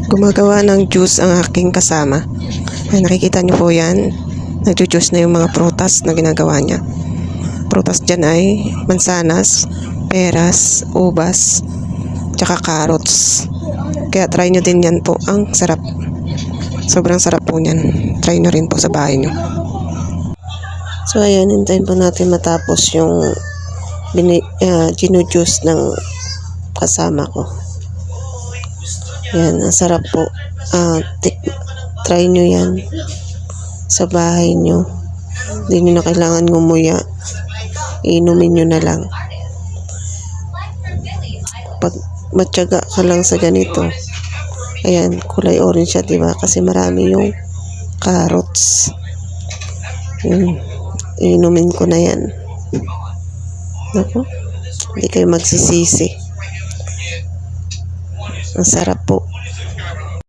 Gumagawa ng juice ang aking kasama. Ay, nakikita niyo po yan. Nagjujuice na yung mga prutas na ginagawa niya. Prutas dyan ay mansanas, peras, ubas, tsaka carrots. Kaya try nyo din yan po. Ang sarap. Sobrang sarap po niyan. Try nyo rin po sa bahay nyo. So ayan, hintayin po natin matapos yung ginujuice ng kasama ko. Yan, ang sarap po. Try nyo yan sa bahay nyo. Hindi nyo na kailangan ngumuya. Inumin nyo na lang. Pag matyaga ka lang sa ganito, ayan, kulay orange siya, diba? Kasi marami yung carrots. Inumin ko na yan. Naku, hindi kayo magsisisi. Ang sarap po.